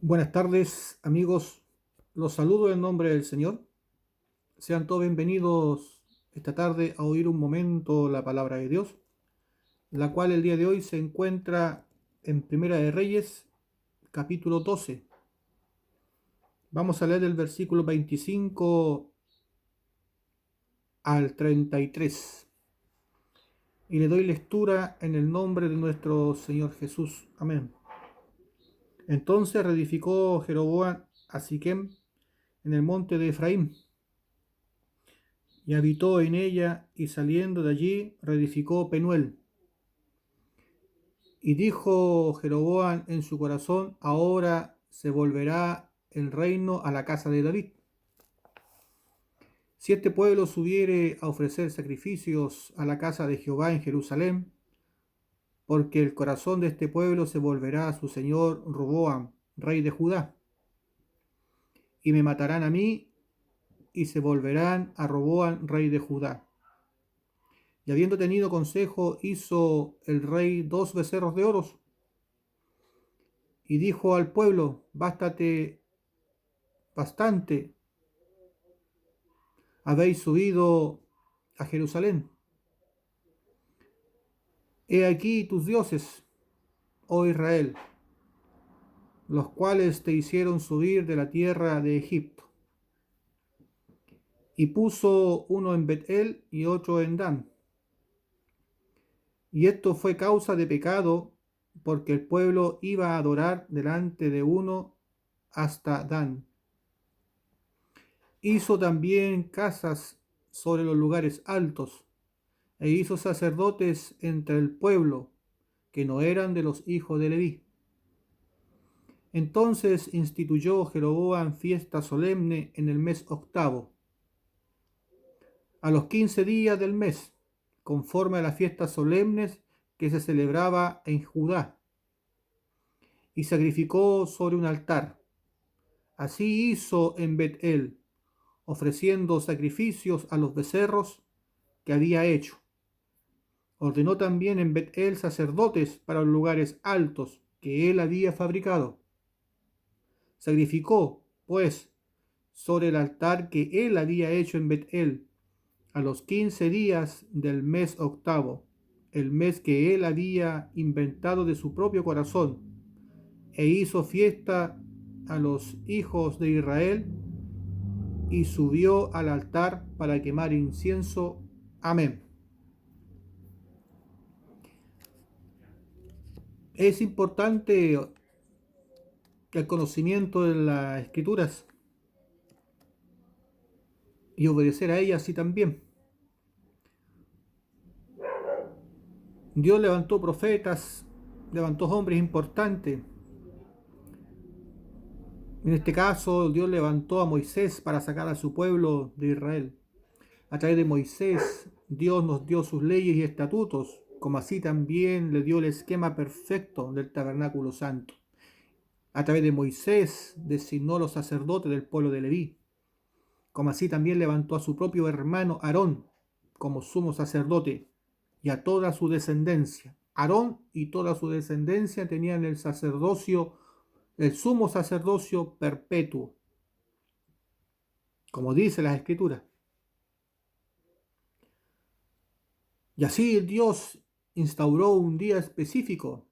Buenas tardes, amigos. Los saludo en nombre del Señor. Sean todos bienvenidos esta tarde a oír un momento la palabra de Dios, la cual el día de hoy se encuentra en Primera de Reyes, capítulo 12. Vamos a leer el versículo 25 al 33. Y le doy lectura en el nombre de nuestro Señor Jesús. Amén. Entonces reedificó Jeroboam a Siquem en el monte de Efraín, y habitó en ella, y saliendo de allí reedificó Penuel. Y dijo Jeroboam en su corazón: ahora se volverá el reino a la casa de David. Si este pueblo subiere a ofrecer sacrificios a la casa de Jehová en Jerusalén, porque el corazón de este pueblo se volverá a su señor Roboam, rey de Judá, y me matarán a mí, y se volverán a Roboam, rey de Judá. Y habiendo tenido consejo, hizo el rey 2 becerros de oro, y dijo al pueblo: bástate bastante, habéis subido a Jerusalén. He aquí tus dioses, oh Israel, los cuales te hicieron subir de la tierra de Egipto. Y puso uno en Betel y otro en Dan. Y esto fue causa de pecado, porque el pueblo iba a adorar delante de uno hasta Dan. Hizo también casas sobre los lugares altos, e hizo sacerdotes entre el pueblo, que no eran de los hijos de Leví. Entonces instituyó Jeroboam fiesta solemne en el mes octavo, a los 15 días del mes, conforme a las fiestas solemnes que se celebraba en Judá, y sacrificó sobre un altar. Así hizo en Betel, ofreciendo sacrificios a los becerros que había hecho. Ordenó también en Betel sacerdotes para los lugares altos que él había fabricado. Sacrificó, pues, sobre el altar que él había hecho en Betel, a los 15 días del mes octavo, el mes que él había inventado de su propio corazón, e hizo fiesta a los hijos de Israel, y subió al altar para quemar incienso. Amén. Es importante el conocimiento de las escrituras y obedecer a ellas así también. Dios levantó profetas, levantó hombres importantes. En este caso, Dios levantó a Moisés para sacar a su pueblo de Israel. A través de Moisés, Dios nos dio sus leyes y estatutos, como así también le dio el esquema perfecto del tabernáculo santo. A través de Moisés designó los sacerdotes del pueblo de Leví, como así también levantó a su propio hermano Aarón como sumo sacerdote, y a toda su descendencia. Aarón y toda su descendencia tenían el sacerdocio, el sumo sacerdocio perpetuo, como dice la Escritura. Y así Dios instauró un día específico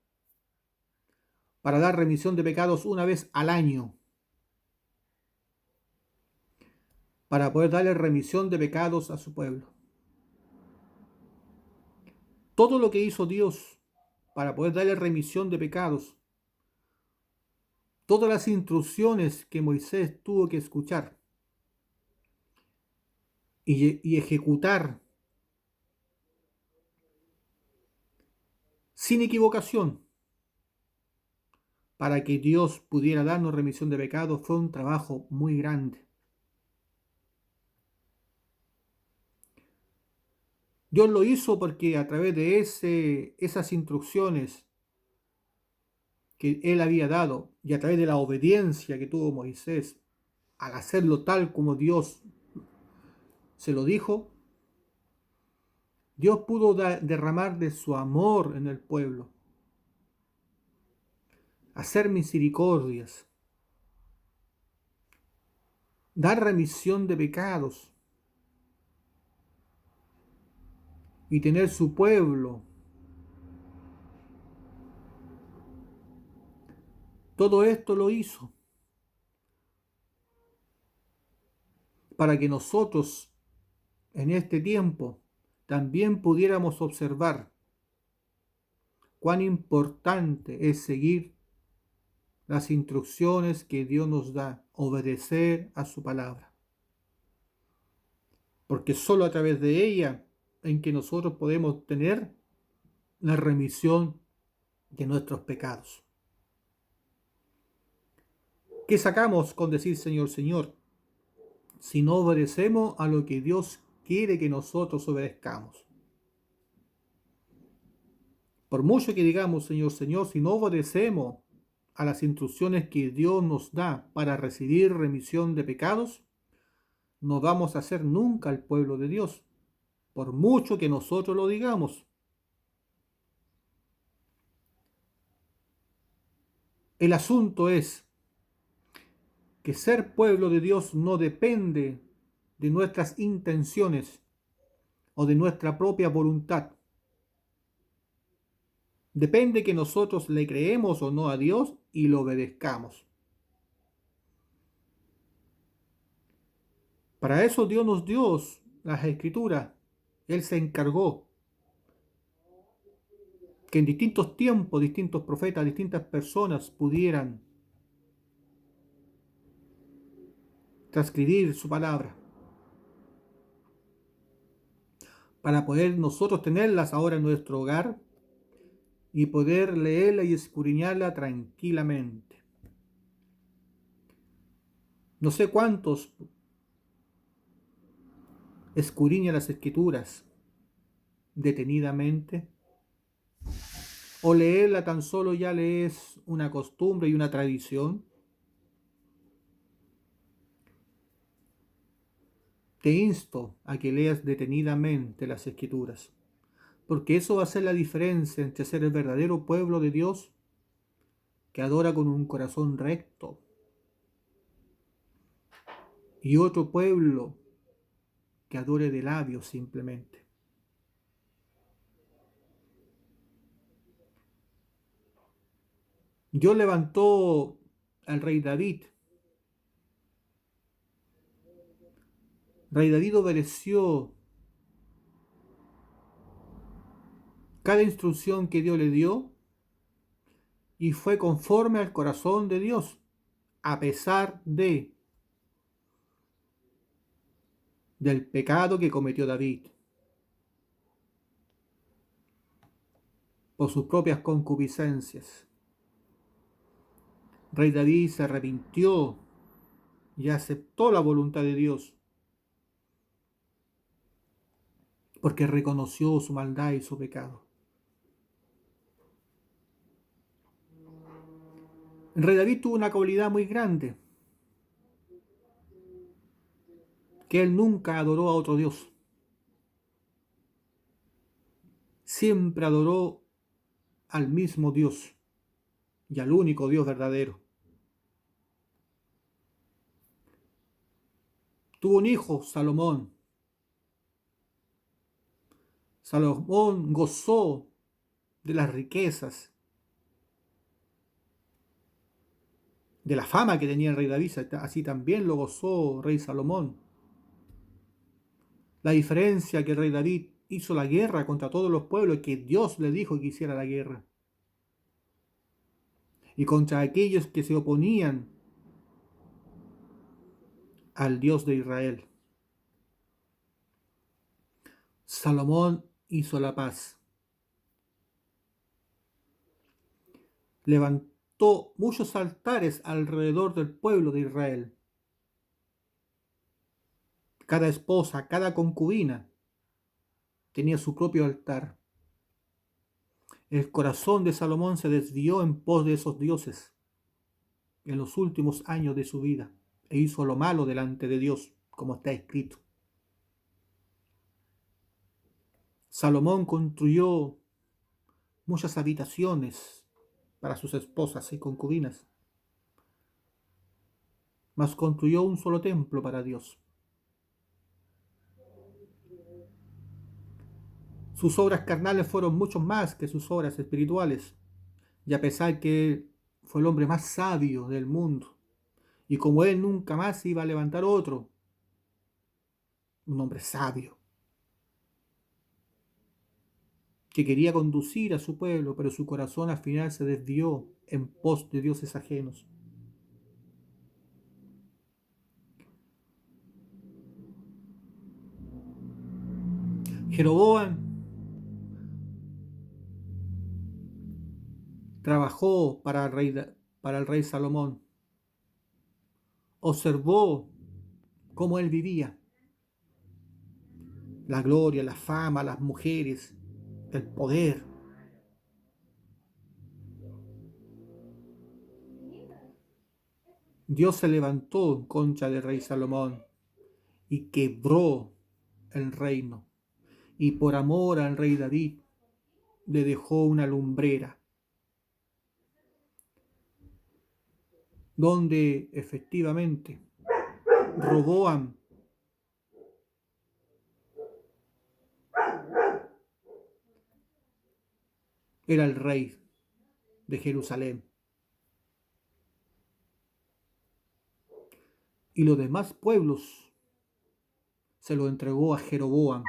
para dar remisión de pecados una vez al año, para poder darle remisión de pecados a su pueblo. Todo lo que hizo Dios para poder darle remisión de pecados, todas las instrucciones que Moisés tuvo que escuchar y ejecutar sin equivocación, para que Dios pudiera darnos remisión de pecados, fue un trabajo muy grande. Dios lo hizo porque a través de esas instrucciones que él había dado, y a través de la obediencia que tuvo Moisés al hacerlo tal como Dios se lo dijo, Dios pudo derramar de su amor en el pueblo, hacer misericordias. dar remisión de pecados y tener su pueblo. Todo esto lo hizo para que nosotros en este tiempo también pudiéramos observar cuán importante es seguir las instrucciones que Dios nos da, obedecer a su palabra. Porque solo a través de ella en que nosotros podemos tener la remisión de nuestros pecados. ¿Qué sacamos con decir Señor, Señor? Si no obedecemos a lo que Dios quiere que nosotros obedezcamos. Por mucho que digamos Señor, Señor, si no obedecemos a las instrucciones que Dios nos da para recibir remisión de pecados, no vamos a ser nunca el pueblo de Dios, por mucho que nosotros lo digamos. El asunto es que ser pueblo de Dios no depende de nuestras intenciones o de nuestra propia voluntad. Depende que nosotros le creemos o no a Dios y lo obedezcamos. Para eso Dios nos dio las escrituras. Él se encargó que en distintos tiempos, distintos profetas, distintas personas pudieran transcribir su palabra, para poder nosotros tenerlas ahora en nuestro hogar y poder leerla y escudriñarla tranquilamente. No sé cuántos escudriñan las escrituras detenidamente, o leerla tan solo ya le es una costumbre y una tradición. Te insto a que leas detenidamente las escrituras, porque eso va a ser la diferencia entre ser el verdadero pueblo de Dios que adora con un corazón recto y otro pueblo que adore de labios simplemente. Dios levantó al rey David. Rey David obedeció cada instrucción que Dios le dio y fue conforme al corazón de Dios, a pesar del pecado que cometió David por sus propias concupiscencias. Rey David se arrepintió y aceptó la voluntad de Dios, porque reconoció su maldad y su pecado. El rey David tuvo una cualidad muy grande, que él nunca adoró a otro Dios. Siempre adoró al mismo Dios y al único Dios verdadero. Tuvo un hijo, Salomón. Salomón gozó de las riquezas, de la fama que tenía el rey David, así también lo gozó rey Salomón. La diferencia que el rey David hizo la guerra contra todos los pueblos, que Dios le dijo que hiciera la guerra, y contra aquellos que se oponían al Dios de Israel. Salomón hizo la paz. Levantó muchos altares alrededor del pueblo de Israel. Cada esposa, cada concubina tenía su propio altar. El corazón de Salomón se desvió en pos de esos dioses en los últimos años de su vida e hizo lo malo delante de Dios, como está escrito. Salomón construyó muchas habitaciones para sus esposas y concubinas. mas construyó un solo templo para Dios. Sus obras carnales fueron mucho más que sus obras espirituales, y a pesar que fue el hombre más sabio del mundo, y como él nunca más iba a levantar otro, un hombre sabio, que quería conducir a su pueblo, pero su corazón al final se desvió en pos de dioses ajenos. Jeroboam trabajó para el rey Salomón, observó cómo él vivía, la gloria, la fama, las mujeres, el poder. Dios se levantó en contra del rey Salomón y quebró el reino. Y por amor al rey David le dejó una lumbrera donde efectivamente Roboam era el rey de Jerusalén. Y los demás pueblos se lo entregó a Jeroboam.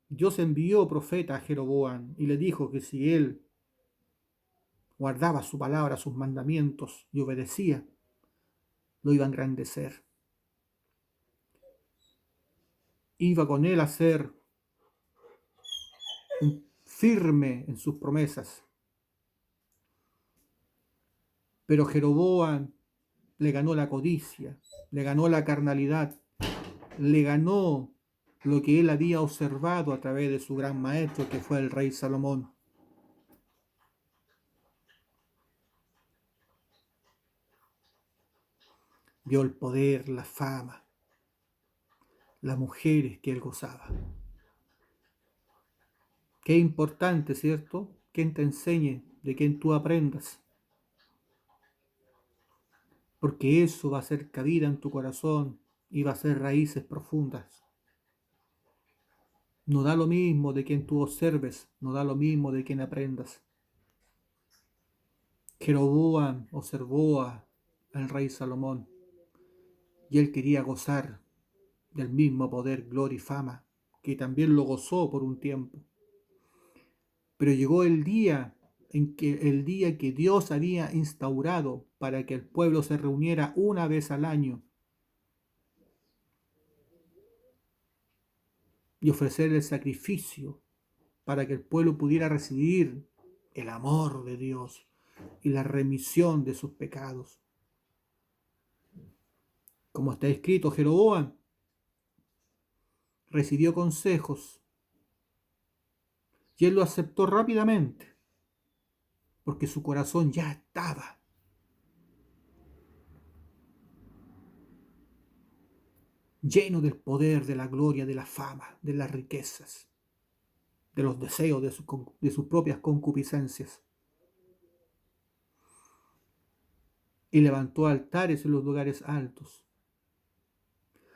Dios envió profeta a Jeroboam y le dijo que si él guardaba su palabra, sus mandamientos y obedecía, lo iba a engrandecer. Iba con él a ser firme en sus promesas. Pero Jeroboam le ganó la codicia, le ganó la carnalidad, le ganó lo que él había observado a través de su gran maestro, que fue el rey Salomón. Vio el poder, la fama, las mujeres que él gozaba. Qué importante, ¿cierto? Quien te enseñe, de quien tú aprendas. Porque eso va a ser cabida en tu corazón y va a ser raíces profundas. No da lo mismo de quien tú observes, no da lo mismo de quien aprendas. Jeroboam observó al rey Salomón y él quería gozar del mismo poder, gloria y fama, que también lo gozó por un tiempo. Pero llegó el día que Dios había instaurado para que el pueblo se reuniera una vez al año y ofrecer el sacrificio para que el pueblo pudiera recibir el amor de Dios y la remisión de sus pecados. Como está escrito, Jeroboam recibió consejos y él lo aceptó rápidamente, porque su corazón ya estaba lleno del poder, de la gloria, de la fama, de las riquezas, de los deseos, de sus propias concupiscencias. Y levantó altares en los lugares altos.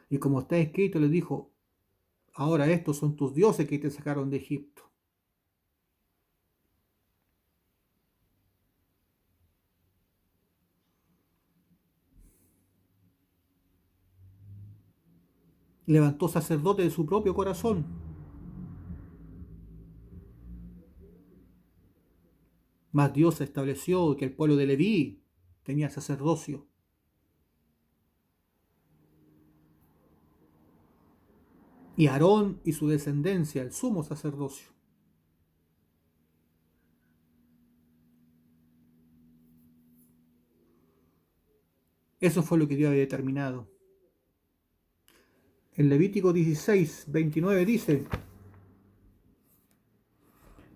Y como está escrito, le dijo: ahora estos son tus dioses que te sacaron de Egipto. Levantó sacerdotes de su propio corazón. Mas Dios estableció que el pueblo de Leví tenía sacerdocio. Y Aarón y su descendencia, el sumo sacerdocio. Eso fue lo que Dios había determinado. En Levítico 16, 29 dice: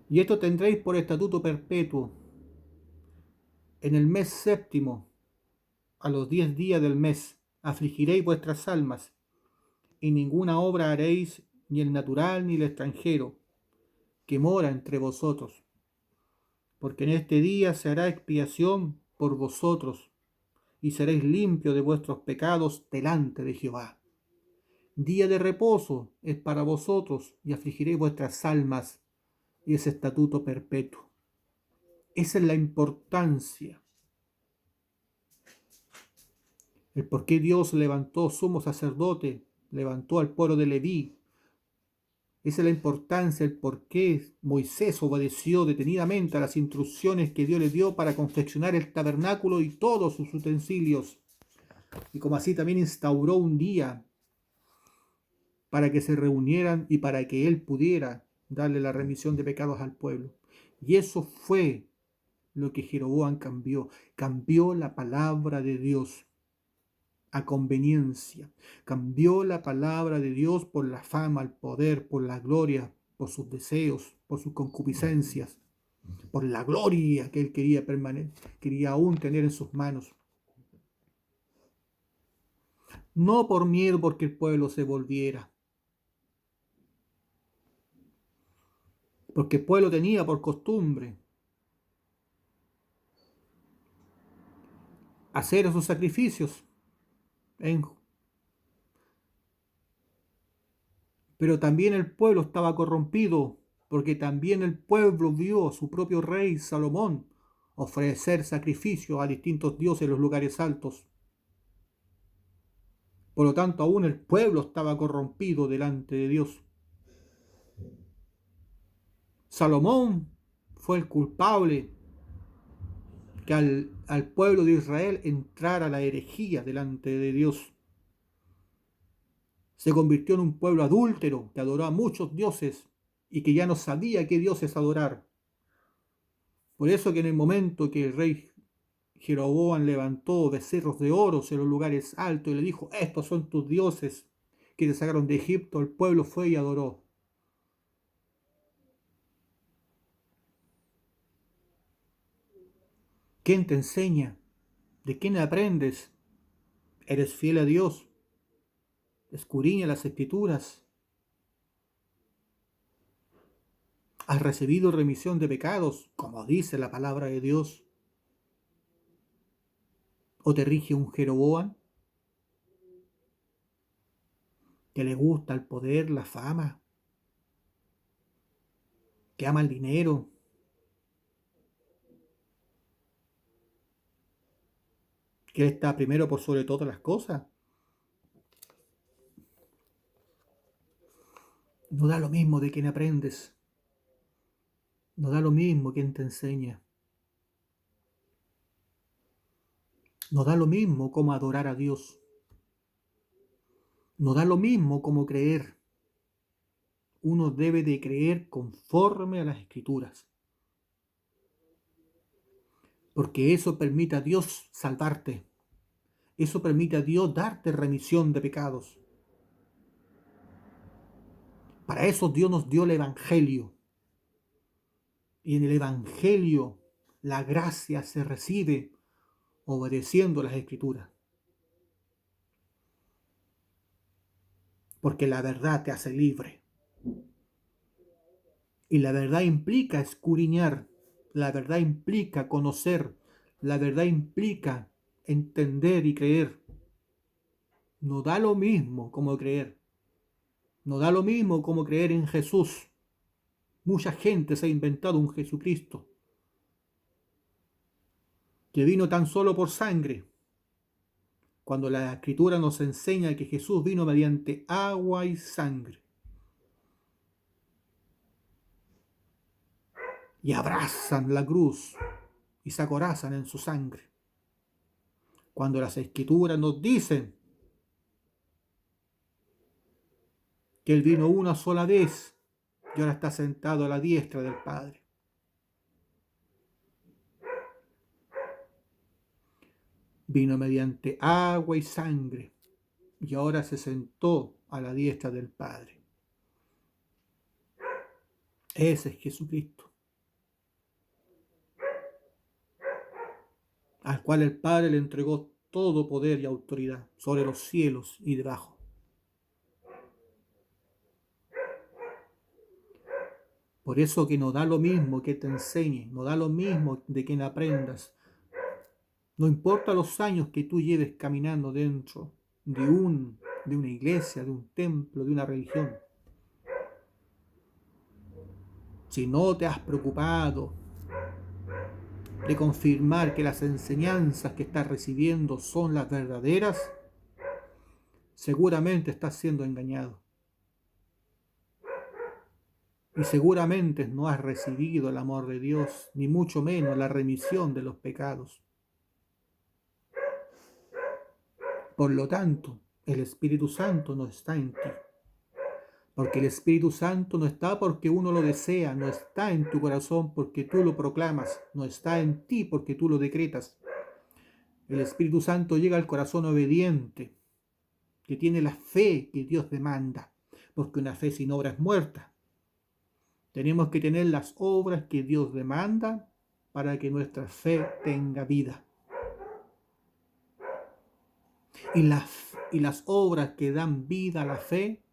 y esto tendréis por estatuto perpetuo. En el mes séptimo, a los 10 días del mes, afligiréis vuestras almas, y ninguna obra haréis, ni el natural ni el extranjero, que mora entre vosotros. Porque en este día se hará expiación por vosotros, y seréis limpios de vuestros pecados delante de Jehová. Día de reposo es para vosotros, y afligiréis vuestras almas, y es estatuto perpetuo. Esa es la importancia, el por qué Dios levantó sumo sacerdote, levantó al pueblo de Leví. Esa es la importancia, el por qué Moisés obedeció detenidamente a las instrucciones que Dios le dio para confeccionar el tabernáculo y todos sus utensilios. Y como así también instauró un día para que se reunieran y para que él pudiera darle la remisión de pecados al pueblo. Y eso fue lo que Jeroboam cambió. Cambió la palabra de Dios a conveniencia. Cambió la palabra de Dios por la fama, el poder, por la gloria, por sus deseos, por sus concupiscencias, por la gloria que él quería aún tener en sus manos. No por miedo porque el pueblo se volviera, porque el pueblo tenía por costumbre hacer esos sacrificios, pero también el pueblo estaba corrompido, porque también el pueblo vio a su propio rey Salomón ofrecer sacrificios a distintos dioses en los lugares altos. Por lo tanto, aún el pueblo estaba corrompido delante de Dios. Salomón fue el culpable que al pueblo de Israel entrara la herejía delante de Dios. Se convirtió en un pueblo adúltero que adoró a muchos dioses y que ya no sabía qué dioses adorar. Por eso que en el momento que el rey Jeroboam levantó becerros de oro en los lugares altos y le dijo: estos son tus dioses que te sacaron de Egipto, el pueblo fue y adoró. ¿Quién te enseña? ¿De quién aprendes? ¿Eres fiel a Dios? ¿Escudriña las escrituras? ¿Has recibido remisión de pecados, como dice la palabra de Dios? ¿O te rige un Jeroboam que le gusta el poder, la fama, que ama el dinero, que él está primero por sobre todas las cosas? No da lo mismo de quién aprendes, no da lo mismo quién te enseña, no da lo mismo cómo adorar a Dios, no da lo mismo cómo creer. Uno debe de creer conforme a las escrituras, porque eso permite a Dios salvarte, eso permite a Dios darte remisión de pecados. Para eso Dios nos dio el Evangelio, y en el Evangelio la gracia se recibe obedeciendo las escrituras, porque la verdad te hace libre, y la verdad implica escudriñar, la verdad implica conocer, la verdad implica entender y creer. No da lo mismo como creer, no da lo mismo como creer en Jesús. Mucha gente se ha inventado un Jesucristo que vino tan solo por sangre, cuando la Escritura nos enseña que Jesús vino mediante agua y sangre. Y abrazan la cruz y se acorazan en su sangre. Cuando las Escrituras nos dicen que Él vino una sola vez y ahora está sentado a la diestra del Padre. Vino mediante agua y sangre y ahora se sentó a la diestra del Padre. Ese es Jesucristo, al cual el Padre le entregó todo poder y autoridad sobre los cielos y debajo. Por eso que no da lo mismo que te enseñe, no da lo mismo de quien aprendas. No importa los años que tú lleves caminando dentro de una iglesia, de un templo, de una religión. Si no te has preocupado de confirmar que las enseñanzas que estás recibiendo son las verdaderas, seguramente estás siendo engañado. Y seguramente no has recibido el amor de Dios, ni mucho menos la remisión de los pecados. Por lo tanto, el Espíritu Santo no está en ti. Porque el Espíritu Santo no está porque uno lo desea, no está en tu corazón porque tú lo proclamas, no está en ti porque tú lo decretas. El Espíritu Santo llega al corazón obediente, que tiene la fe que Dios demanda, porque una fe sin obra es muerta. Tenemos que tener las obras que Dios demanda para que nuestra fe tenga vida. Y las obras que dan vida a la fe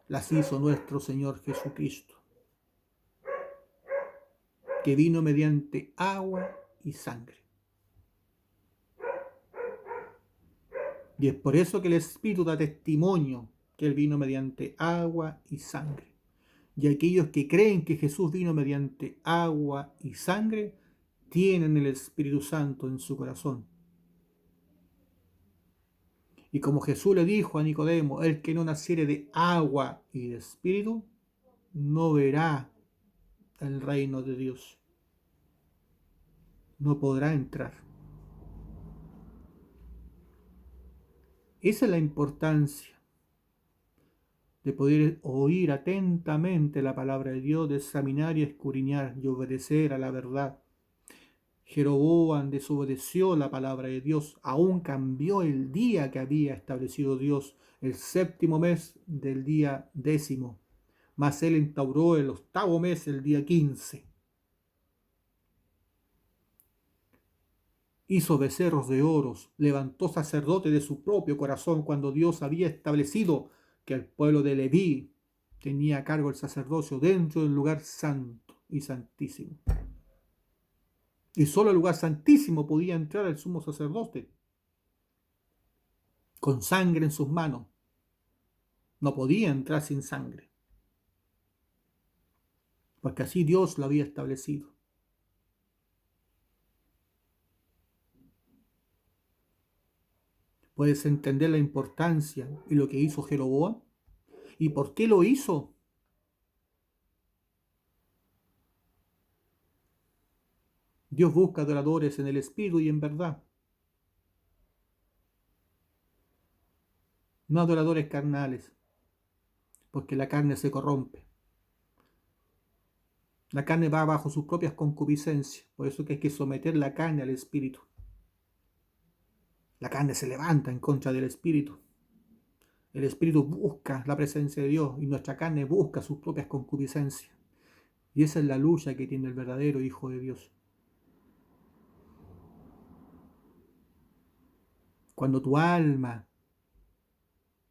las hizo nuestro Señor Jesucristo, que vino mediante agua y sangre. Y es por eso que el Espíritu da testimonio que Él vino mediante agua y sangre. Y aquellos que creen que Jesús vino mediante agua y sangre, tienen el Espíritu Santo en su corazón. Y como Jesús le dijo a Nicodemo, el que no naciere de agua y de Espíritu, no verá el reino de Dios. No podrá entrar. Esa es la importancia de poder oír atentamente la palabra de Dios, de examinar y escudriñar y obedecer a la verdad. Jeroboam desobedeció la palabra de Dios, aún cambió el día que había establecido Dios, el 7º mes del día 10º, mas él instauró el 8º mes, el día 15. Hizo becerros de oros, levantó sacerdotes de su propio corazón cuando Dios había establecido que el pueblo de Leví tenía a cargo el sacerdocio dentro del lugar santo y santísimo. Y solo el lugar santísimo podía entrar el sumo sacerdote, con sangre en sus manos. No podía entrar sin sangre, porque así Dios lo había establecido. Puedes entender la importancia y lo que hizo Jeroboam y por qué lo hizo. Dios busca adoradores en el espíritu y en verdad, no adoradores carnales, porque la carne se corrompe. La carne va bajo sus propias concupiscencias, por eso que hay que someter la carne al espíritu. La carne se levanta en contra del espíritu. El espíritu busca la presencia de Dios y nuestra carne busca sus propias concupiscencias. Y esa es la lucha que tiene el verdadero Hijo de Dios. Cuando tu alma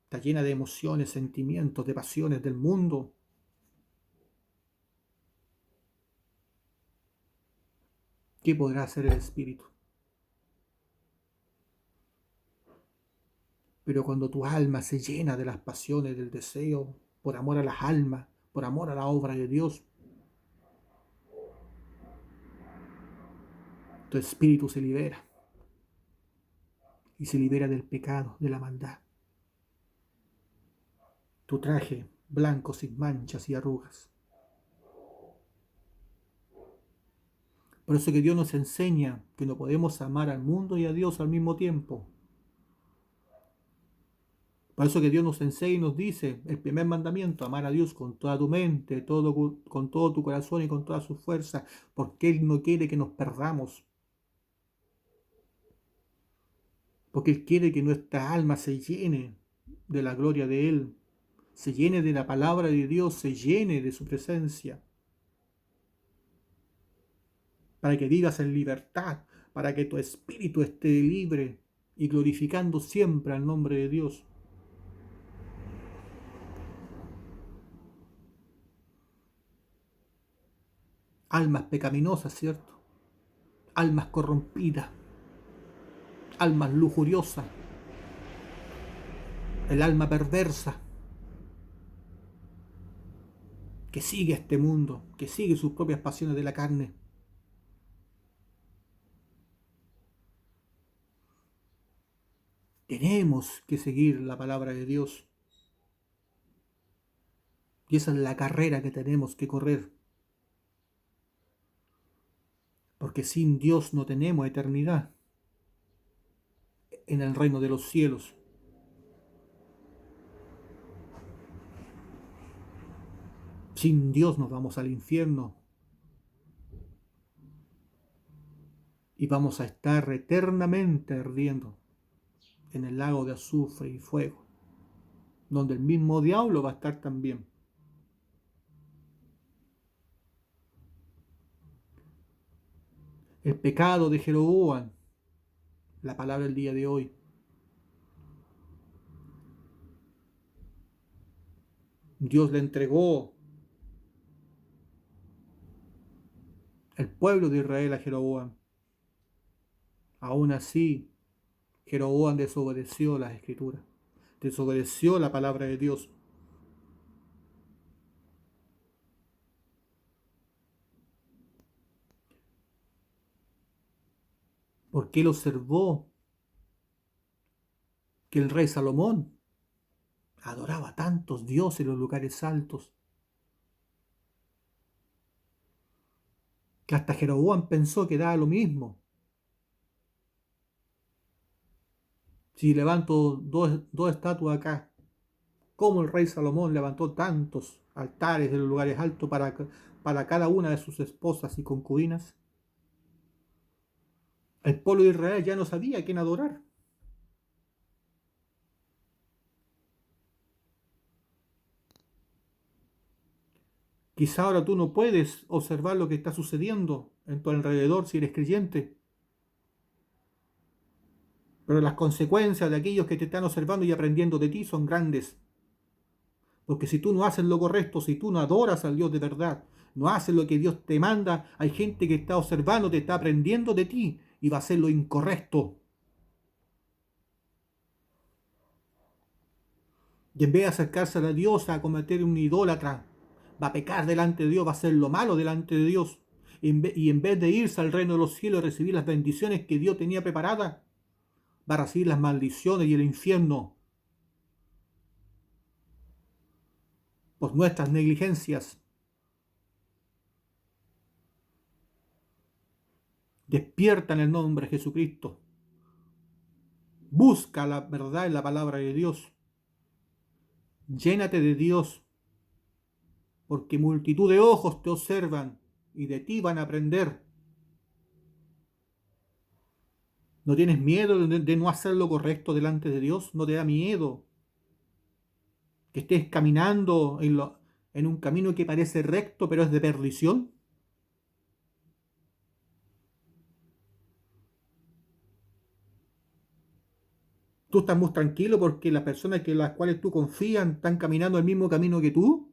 está llena de emociones, sentimientos, de pasiones del mundo, ¿qué podrá hacer el espíritu? Pero cuando tu alma se llena de las pasiones, del deseo, por amor a las almas, por amor a la obra de Dios, tu espíritu se libera. Y se libera del pecado, de la maldad. Tu traje blanco sin manchas y arrugas. Por eso que Dios nos enseña que no podemos amar al mundo y a Dios al mismo tiempo. Por eso que Dios nos enseña y nos dice, el primer mandamiento, amar a Dios con toda tu mente, con todo tu corazón y con toda su fuerza, porque Él no quiere que nos perdamos. Porque Él quiere que nuestra alma se llene de la gloria de Él, se llene de la palabra de Dios, se llene de su presencia. Para que vivas en libertad, para que tu espíritu esté libre y glorificando siempre al nombre de Dios. Almas pecaminosas, ¿cierto? Almas corrompidas, almas lujuriosas, el alma perversa que sigue este mundo, que sigue sus propias pasiones de la carne. Tenemos que seguir la palabra de Dios. Y esa es la carrera que tenemos que correr. Porque sin Dios no tenemos eternidad en el reino de los cielos. Sin Dios nos vamos al infierno. Y vamos a estar eternamente ardiendo en el lago de azufre y fuego, donde el mismo diablo va a estar también. El pecado de Jeroboam, la palabra del día de hoy. Dios le entregó el pueblo de Israel a Jeroboam. Aún así, Jeroboam desobedeció las escrituras, desobedeció la palabra de Dios. Porque él observó que el rey Salomón adoraba a tantos dioses en los lugares altos, que hasta Jeroboam pensó que daba lo mismo. Si levanto dos estatuas acá, ¿cómo el rey Salomón levantó tantos altares en los lugares altos para cada una de sus esposas y concubinas? El pueblo de Israel ya no sabía a quién adorar. Quizá ahora tú no puedes observar lo que está sucediendo en tu alrededor si eres creyente, pero las consecuencias de aquellos que te están observando y aprendiendo de ti son grandes. Porque si tú no haces lo correcto, si tú no adoras al Dios de verdad, no haces lo que Dios te manda, hay gente que está observando, te está aprendiendo de ti y va a hacer lo incorrecto. Y en vez de acercarse a la diosa a cometer un idólatra, va a pecar delante de Dios, va a hacer lo malo delante de Dios. Y en vez de irse al reino de los cielos y recibir las bendiciones que Dios tenía preparadas, va a recibir las maldiciones y el infierno por nuestras negligencias. Despierta en el nombre de Jesucristo. Busca la verdad en la palabra de Dios. Llénate de Dios, porque multitud de ojos te observan y de ti van a aprender. ¿No tienes miedo de no hacer lo correcto delante de Dios? ¿No te da miedo que estés caminando en un camino que parece recto pero es de perdición? ¿Tú estás muy tranquilo porque las personas en las cuales tú confías están caminando el mismo camino que tú?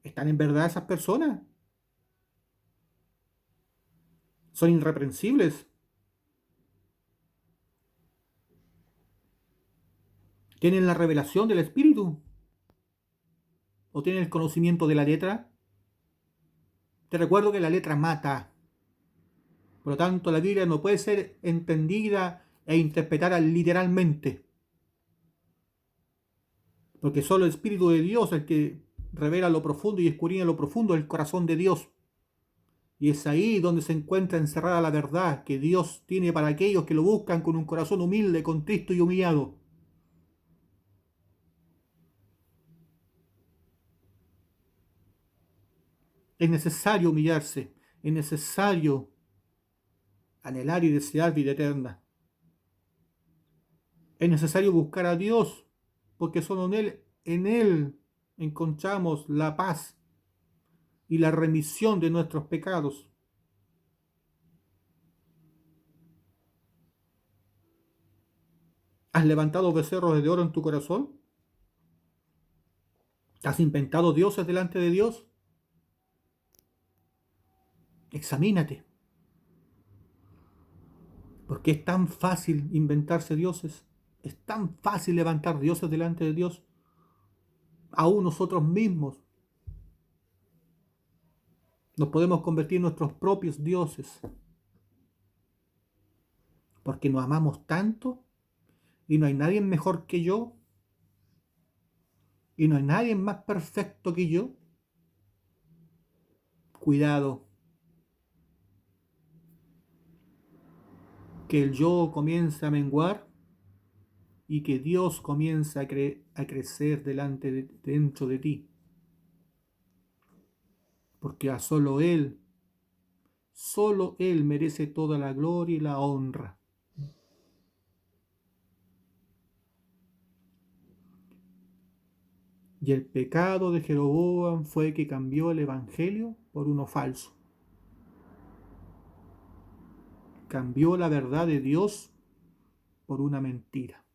¿Están en verdad esas personas? ¿Son irreprensibles? ¿Tienen la revelación del Espíritu? ¿O tienen el conocimiento de la letra? Te recuerdo que la letra mata. Por lo tanto, la Biblia no puede ser entendida e interpretada literalmente. Porque solo el Espíritu de Dios es el que revela lo profundo y escudriña lo profundo del corazón de Dios. Y es ahí donde se encuentra encerrada la verdad que Dios tiene para aquellos que lo buscan con un corazón humilde, contristo y humillado. Es necesario humillarse, es necesario anhelar y desear vida eterna. Es necesario buscar a Dios, porque solo en Él encontramos la paz y la remisión de nuestros pecados. ¿Has levantado becerros de oro en tu corazón? ¿Has inventado dioses delante de Dios? Examínate. Porque es tan fácil inventarse dioses, es tan fácil levantar dioses delante de Dios, aún nosotros mismos nos podemos convertir en nuestros propios dioses, porque nos amamos tanto y no hay nadie mejor que yo y no hay nadie más perfecto que yo. Cuidado, que el yo comience a menguar y que Dios comience a crecer dentro de ti, porque a solo Él merece toda la gloria y la honra. Y el pecado de Jeroboam fue que cambió el evangelio por uno falso. Cambió la verdad de Dios por una mentira.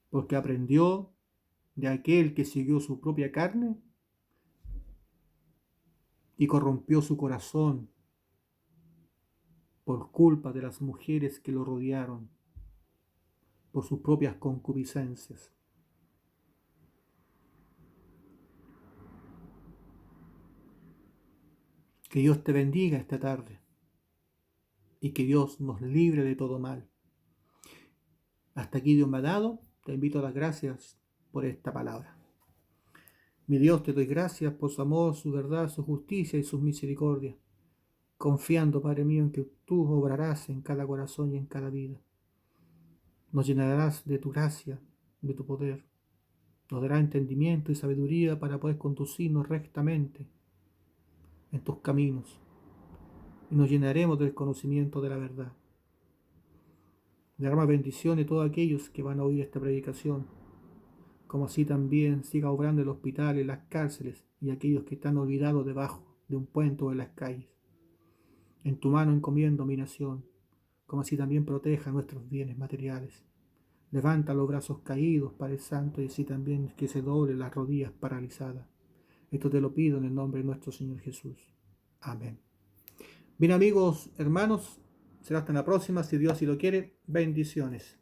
Porque aprendió de aquel que siguió su propia carne y corrompió su corazón por culpa de las mujeres que lo rodearon, por sus propias concupiscencias. Que Dios te bendiga esta tarde y que Dios nos libre de todo mal. Hasta aquí Dios me ha dado. Te invito a dar gracias por esta palabra. Mi Dios, te doy gracias por su amor, su verdad, su justicia y su misericordia, confiando, Padre mío, en que tú obrarás en cada corazón y en cada vida. Nos llenarás de tu gracia, de tu poder. Nos dará entendimiento y sabiduría para poder conducirnos rectamente en tus caminos y nos llenaremos del conocimiento de la verdad. Derrama bendición de todos aquellos que van a oír esta predicación, como así también siga obrando el hospital, en las cárceles y aquellos que están olvidados debajo de un puente o en las calles. En tu mano encomiendo mi nación, como así también proteja nuestros bienes materiales. Levanta los brazos caídos, Padre Santo, y así también que se doble las rodillas paralizadas. Esto te lo pido en el nombre de nuestro Señor Jesús. Amén. Bien amigos, hermanos, será hasta la próxima, si Dios así lo quiere. Bendiciones.